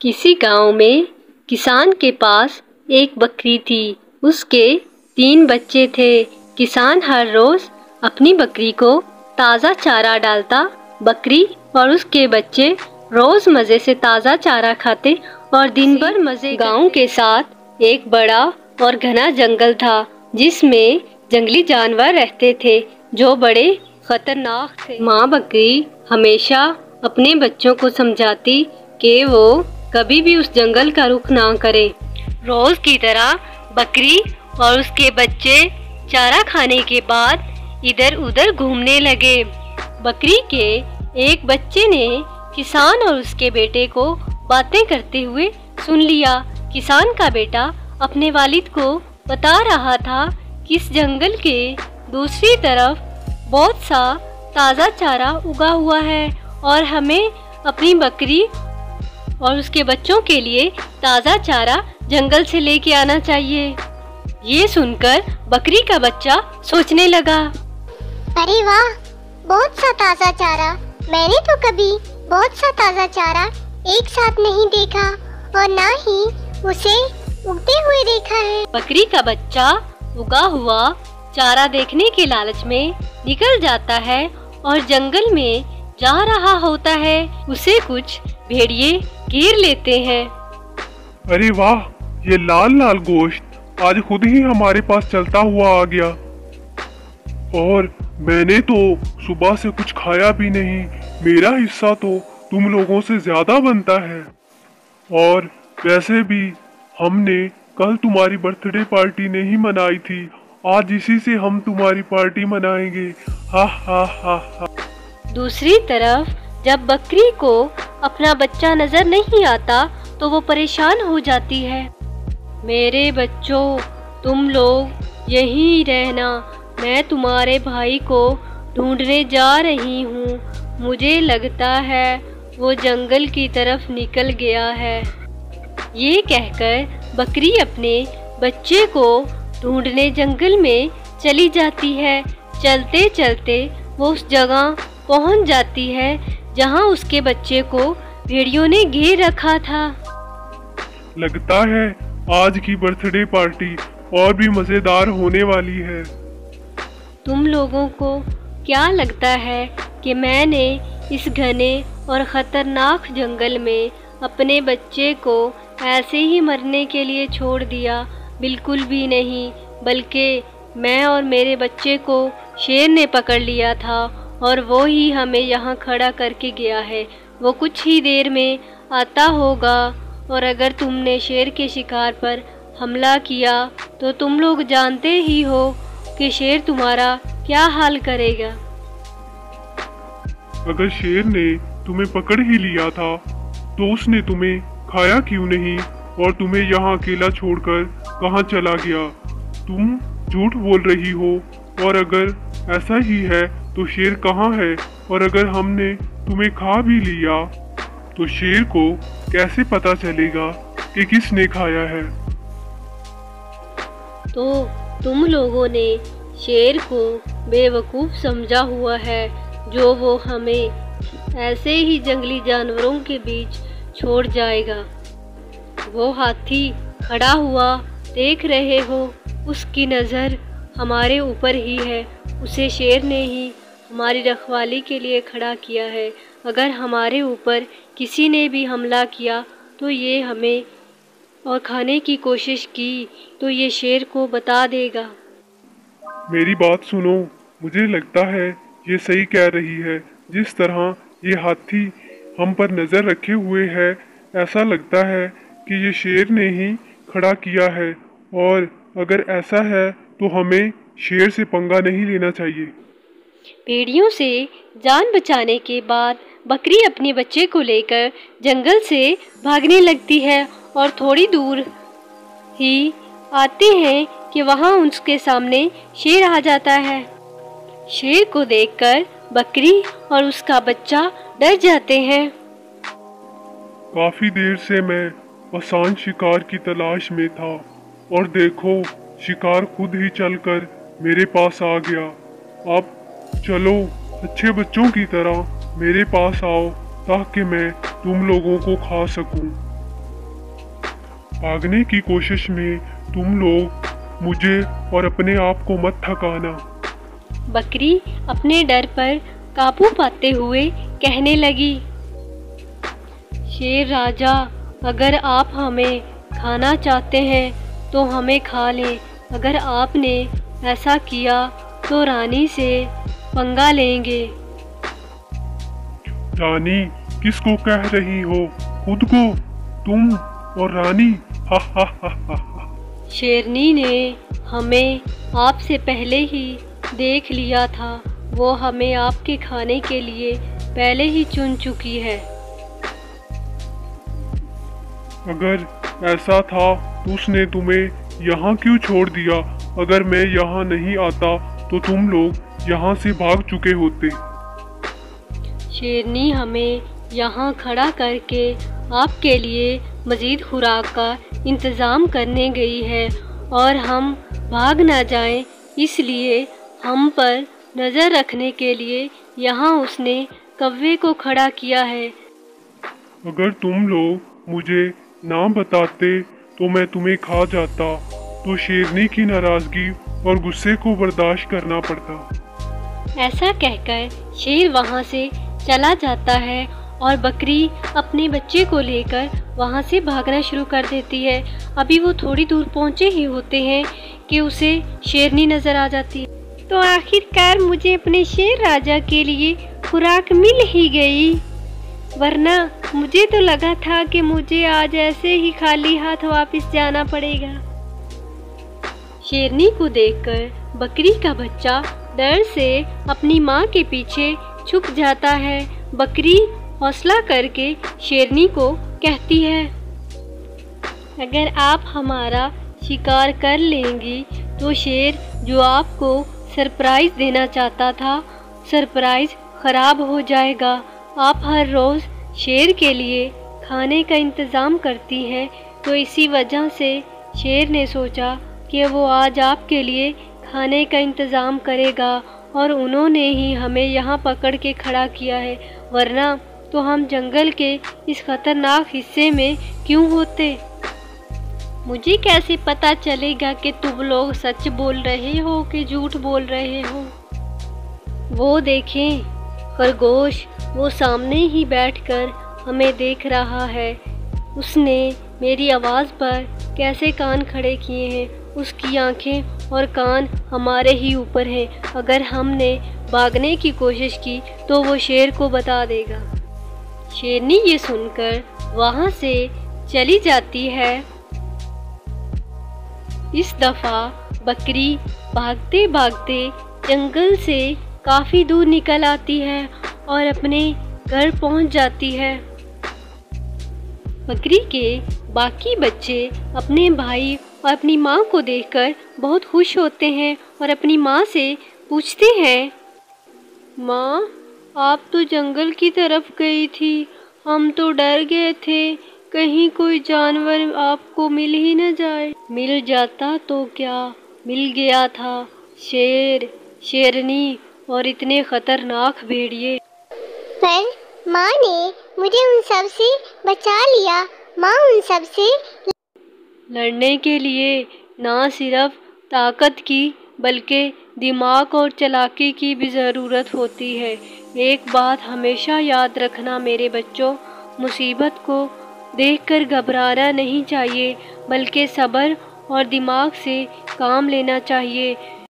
किसी गांव में किसान के पास एक बकरी थी। उसके 3 बच्चे थे। किसान हर रोज अपनी बकरी को ताज़ा चारा डालता। बकरी और उसके बच्चे रोज मजे से ताज़ा चारा खाते और दिन भर मजे। गांव के साथ एक बड़ा और घना जंगल था जिसमें जंगली जानवर रहते थे जो बड़े खतरनाक थे। माँ बकरी हमेशा अपने बच्चों को समझाती कि वो कभी भी उस जंगल का रुख ना करें। रोज की तरह बकरी और उसके बच्चे चारा खाने के बाद इधर उधर घूमने लगे। बकरी के एक बच्चे ने किसान और उसके बेटे को बातें करते हुए सुन लिया। किसान का बेटा अपने वालिद को बता रहा था कि इस जंगल के दूसरी तरफ बहुत सा ताज़ा चारा उगा हुआ है और हमें अपनी बकरी और उसके बच्चों के लिए ताज़ा चारा जंगल से लेके आना चाहिए। ये सुनकर बकरी का बच्चा सोचने लगा, अरे वाह, बहुत सा ताज़ा चारा। मैंने तो कभी बहुत सा ताज़ा चारा एक साथ नहीं देखा और ना ही उसे उगते हुए देखा है। बकरी का बच्चा उगा हुआ चारा देखने के लालच में निकल जाता है और जंगल में जा रहा होता है। उसे कुछ भेड़िए घेर लेते हैं। अरे वाह, ये लाल लाल गोश्त आज खुद ही हमारे पास चलता हुआ आ गया और मैंने तो सुबह से कुछ खाया भी नहीं। मेरा हिस्सा तो तुम लोगों से ज्यादा बनता है। और वैसे भी हमने कल तुम्हारी बर्थडे पार्टी नहीं मनाई थी, आज इसी से हम तुम्हारी पार्टी मनाएंगे। हा हा हा हा। दूसरी तरफ जब बकरी को अपना बच्चा नजर नहीं आता तो वो परेशान हो जाती है। मेरे बच्चों, तुम लोग यहीं रहना, मैं तुम्हारे भाई को ढूंढने जा रही हूँ। मुझे लगता है वो जंगल की तरफ निकल गया है। ये कहकर बकरी अपने बच्चे को ढूंढने जंगल में चली जाती है। चलते चलते वो उस जगह पहुँच जाती है जहाँ उसके बच्चे को भेड़ियों ने घेर रखा था। लगता है आज की बर्थडे पार्टी और भी मजेदार होने वाली है। तुम लोगों को क्या लगता है कि मैंने इस घने और खतरनाक जंगल में अपने बच्चे को ऐसे ही मरने के लिए छोड़ दिया? बिल्कुल भी नहीं, बल्कि मैं और मेरे बच्चे को शेर ने पकड़ लिया था और वो ही हमें यहाँ खड़ा करके गया है। वो कुछ ही देर में आता होगा और अगर तुमने शेर के शिकार पर हमला किया तो तुम लोग जानते ही हो कि शेर तुम्हारा क्या हाल करेगा। अगर शेर ने तुम्हें पकड़ ही लिया था तो उसने तुम्हें खाया क्यों नहीं और तुम्हें यहाँ अकेला छोड़कर कहाँ चला गया? तुम झूठ बोल रही हो। और अगर ऐसा ही है तो शेर कहाँ है? और अगर हमने तुम्हें खा भी लिया तो शेर को कैसे पता चलेगा कि किसने खाया है? तो तुम लोगों ने शेर को बेवकूफ़ समझा हुआ है जो वो हमें ऐसे ही जंगली जानवरों के बीच छोड़ जाएगा। वो हाथी खड़ा हुआ देख रहे हो, उसकी नज़र हमारे ऊपर ही है। उसे शेर ने ही हमारी रखवाली के लिए खड़ा किया है। अगर हमारे ऊपर किसी ने भी हमला किया तो ये हमें और खाने की कोशिश की तो ये शेर को बता देगा। मेरी बात सुनो, मुझे लगता है ये सही कह रही है। जिस तरह ये हाथी हम पर नज़र रखे हुए है, ऐसा लगता है कि ये शेर ने ही खड़ा किया है। और अगर ऐसा है तो हमें शेर से पंगा नहीं लेना चाहिए। भेड़ियों से जान बचाने के बाद बकरी अपने बच्चे को लेकर जंगल से भागने लगती है और थोड़ी दूर ही आते हैं कि वहाँ उसके सामने शेर आ जाता है। शेर को देखकर बकरी और उसका बच्चा डर जाते हैं। काफी देर से मैं आसान शिकार की तलाश में था और देखो, शिकार खुद ही चलकर मेरे पास आ गया। अब चलो, अच्छे बच्चों की तरह मेरे पास आओ ताकि मैं तुम लोगों को खा सकूं। भागने की कोशिश में तुम लोग मुझे और अपने आप को मत थकाना। बकरी अपने डर पर काबू पाते हुए कहने लगी, शेर राजा, अगर आप हमें खाना चाहते हैं तो हमें खा लें। अगर आपने ऐसा किया तो रानी से पंगा लेंगे। रानी किसको कह रही हो? खुद को? तुम और रानी? हा हा हा हा हा। शेरनी ने हमें आपसे पहले ही देख लिया था। वो हमें आपके खाने के लिए पहले ही चुन चुकी है। अगर ऐसा था तो उसने तुम्हें यहाँ क्यों छोड़ दिया? अगर मैं यहाँ नहीं आता तो तुम लोग यहाँ से भाग चुके होते। शेरनी हमें यहाँ खड़ा करके आपके लिए मज़ीद खुराक का इंतज़ाम करने गई है और हम भाग ना जाएं, इसलिए हम पर नज़र रखने के लिए यहाँ उसने कौवे को खड़ा किया है। अगर तुम लोग मुझे ना बताते तो मैं तुम्हें खा जाता, तो शेरनी की नाराज़गी और गुस्से को बर्दाश्त करना पड़ता। ऐसा कहकर शेर वहाँ से चला जाता है और बकरी अपने बच्चे को लेकर वहाँ से भागना शुरू कर देती है। अभी वो थोड़ी दूर पहुँचे ही होते हैं कि उसे शेरनी नज़र आ जाती है। तो आखिरकार मुझे अपने शेर राजा के लिए खुराक मिल ही गई, वरना मुझे तो लगा था कि मुझे आज ऐसे ही खाली हाथ वापस जाना पड़ेगा। शेरनी को देखकर बकरी का बच्चा डर से अपनी माँ के पीछे छुप जाता है। बकरी हौसला करके शेरनी को कहती है, अगर आप हमारा शिकार कर लेंगी तो शेर जो आपको सरप्राइज देना चाहता था, सरप्राइज खराब हो जाएगा। आप हर रोज़ शेर के लिए खाने का इंतज़ाम करती हैं, तो इसी वजह से शेर ने सोचा कि वो आज आपके लिए खाने का इंतज़ाम करेगा और उन्होंने ही हमें यहाँ पकड़ के खड़ा किया है, वरना तो हम जंगल के इस खतरनाक हिस्से में क्यों होते। मुझे कैसे पता चलेगा कि तुम लोग सच बोल रहे हो कि झूठ बोल रहे हो। वो देखें खरगोश, वो सामने ही बैठकर हमें देख रहा है। उसने मेरी आवाज़ पर कैसे कान खड़े किए हैं। उसकी आंखें और कान हमारे ही ऊपर हैं। अगर हमने भागने की कोशिश की तो वो शेर को बता देगा। शेरनी ये सुनकर वहाँ से चली जाती है। इस दफ़ा बकरी भागते भागते जंगल से काफ़ी दूर निकल आती है और अपने घर पहुँच जाती है। बकरी के बाकी बच्चे अपने भाई और अपनी माँ को देखकर बहुत खुश होते हैं और अपनी माँ से पूछते हैं, माँ, आप तो जंगल की तरफ गई थी, हम तो डर गए थे कहीं कोई जानवर आपको मिल ही न जाए। मिल जाता तो क्या, मिल गया था शेर, शेरनी और इतने खतरनाक भेड़िए। पर माँ ने मुझे उन सब से बचा लिया। माँ उन सब से लड़ने के लिए ना सिर्फ ताकत की बल्कि दिमाग और चालाकी की भी ज़रूरत होती है। एक बात हमेशा याद रखना मेरे बच्चों, मुसीबत को देखकर घबराना नहीं चाहिए बल्कि सब्र और दिमाग से काम लेना चाहिए।